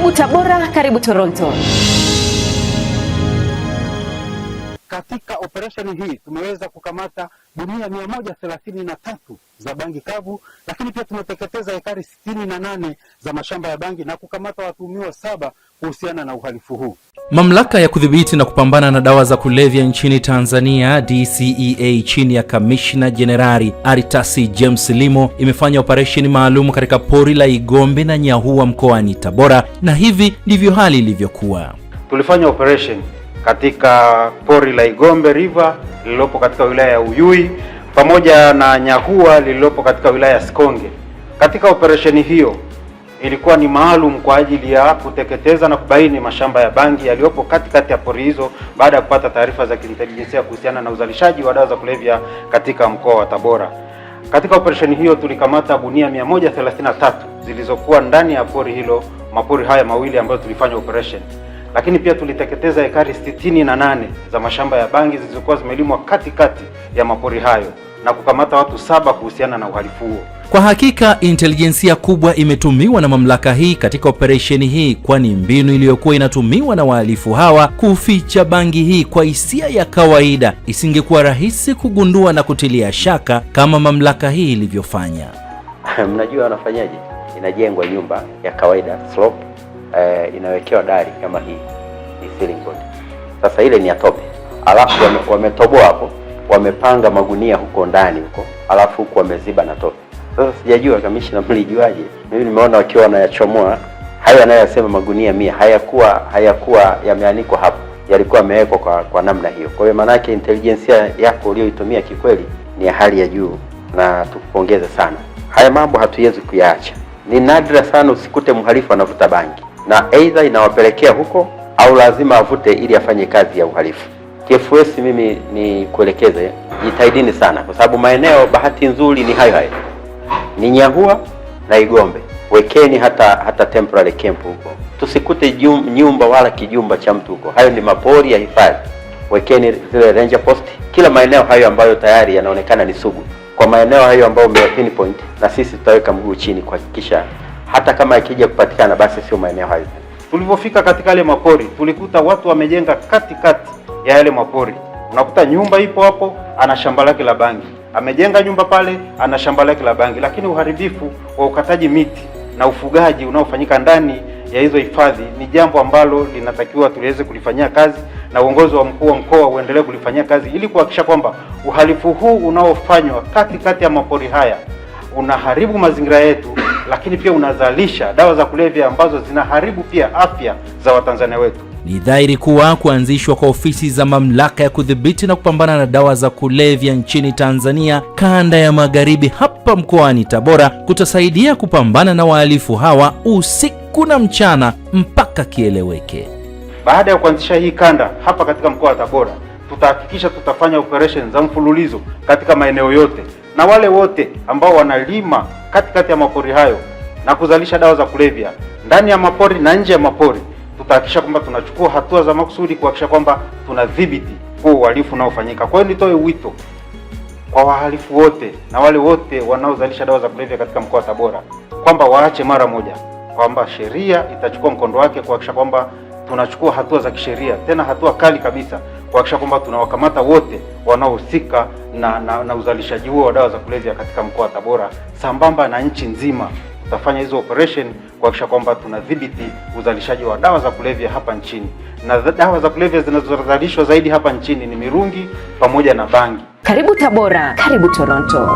Karibu Tabora, karibu Toronto. Katika operesheni hii tumeweza kukamata gunia 133 za bangi kavu, lakini pia tumeteketeza ekari 68 za mashamba ya bangi na kukamata watuhumiwa 7 kuhusiana na uhalifu huu. Mamlaka ya kudhibiti na kupambana na dawa za kulevya nchini Tanzania DCEA chini ya Kamishna Jenerali Aritasi James Limo imefanya operesheni maalum katika pori la Igombe na Nyahua mkoani Tabora, na hivi ndivyo hali ilivyokuwa. Tulifanya operation katika pori la Igombe River lililopo katika wilaya ya Uyui pamoja na Nyahua lililopo katika wilaya ya Sikonge. Katika operesheni hiyo ilikuwa ni maalum kwa ajili ya kuteketeza na kubaini mashamba ya bangi yaliyopo katikati ya pori hizo baada ya kupata taarifa za kiintelijensia kuhusiana na uzalishaji wa dawa za kulevya katika mkoa wa Tabora. Katika operesheni hiyo tulikamata gunia 133 zilizokuwa ndani ya pori hilo, mapori haya mawili ambayo tulifanya operation. Lakini pia tuliteketeza ekari 68 za mashamba ya bangi zilizokuwa zimelimwa katikati ya mapori hayo na kukamata watu 7 kuhusiana na uhalifu huo. Kwa hakika intelijensia kubwa imetumiwa na mamlaka hii katika operesheni hii, kwani mbinu iliyokuwa inatumiwa na wahalifu hawa kuficha bangi hii kwa hisia ya kawaida isingekuwa rahisi kugundua na kutilia shaka kama mamlaka hii ilivyofanya. Mnajua wanafanyaje? Inajengwa nyumba ya kawaida slope, inawekewa dari kama hii ni ceiling board. Sasa ile ni ya tope, alafu wametoboa hapo, wamepanga magunia huko ndani huko, alafu huko wameziba na tope. Sasa sijajua kamishna mlijuaje? Mimi nimeona wakiwa wanayachomoa hayo anayosema magunia 100 hayakuwa yameanikwa hapo, yalikuwa yamewekwa kwa namna hiyo. Kwa hiyo maana yake intelligence yako uliyoitumia kikweli ni ya hali ya juu na tukupongeze sana. Haya mambo hatuwezi kuyaacha. Ni nadra sana usikute mhalifu anavuta bangi na either inawapelekea huko au lazima avute ili afanye kazi ya uhalifu. KFS mimi ni kuelekeze, jitahidini sana kwa sababu maeneo bahati nzuri ni hayo, ni Nyahua na Igombe. Wekeni hata temporary camp huko, tusikute nyumba wala kijumba cha mtu huko. Hayo ni mapori ya hifadhi, wekeni zile ranger post kila maeneo hayo ambayo tayari yanaonekana ni sugu. Kwa maeneo hayo ambayo pinpoint, na sisi tutaweka mguu chini kuhakikisha hata kama yakija kupatikana basi sio maeneo hayo. Tulipofika katika yale mapori tulikuta watu wamejenga katikati ya yale mapori. Unakuta nyumba ipo hapo, ana shamba lake la bangi. Amejenga nyumba pale, ana shamba lake la bangi, lakini uharibifu wa ukataji miti na ufugaji unaofanyika ndani ya hizo hifadhi ni jambo ambalo linatakiwa tuweze kulifanyia kazi, na uongozi wa mkuu wa mkoa uendelee kulifanyia kazi ili kuhakikisha kwamba uhalifu huu unaofanywa katikati ya mapori haya unaharibu mazingira yetu, lakini pia unazalisha dawa za kulevya ambazo zinaharibu pia afya za Watanzania wetu. Ni dhahiri kuwa kuanzishwa kwa ofisi za mamlaka ya kudhibiti na kupambana na dawa za kulevya nchini Tanzania kanda ya Magharibi hapa mkoani Tabora kutasaidia kupambana na wahalifu hawa usiku na mchana mpaka kieleweke. Baada ya kuanzisha hii kanda hapa katika mkoa wa Tabora, tutahakikisha tutafanya operation za mfululizo katika maeneo yote, na wale wote ambao wanalima katikati ya mapori hayo na kuzalisha dawa za kulevya ndani ya mapori na nje ya mapori, tutahakikisha kwamba tunachukua hatua za makusudi kuhakikisha kwamba tunadhibiti huo uhalifu unaofanyika. Kwa hiyo nitoe wito kwa wahalifu wote na wale wote wanaozalisha dawa za kulevya katika mkoa wa Tabora kwamba waache mara moja, kwamba sheria itachukua mkondo wake kuhakikisha kwamba tunachukua hatua za kisheria, tena hatua kali kabisa, kuhakikisha kwamba tunawakamata wote wanaohusika na uzalishaji huo wa dawa za kulevya katika mkoa wa Tabora sambamba na nchi nzima. Tutafanya hizo operation kuhakikisha kwamba tunadhibiti uzalishaji wa dawa za kulevya hapa nchini, na dawa za kulevya zinazozalishwa zaidi hapa nchini ni mirungi pamoja na bangi. Karibu Tabora, karibu Toronto.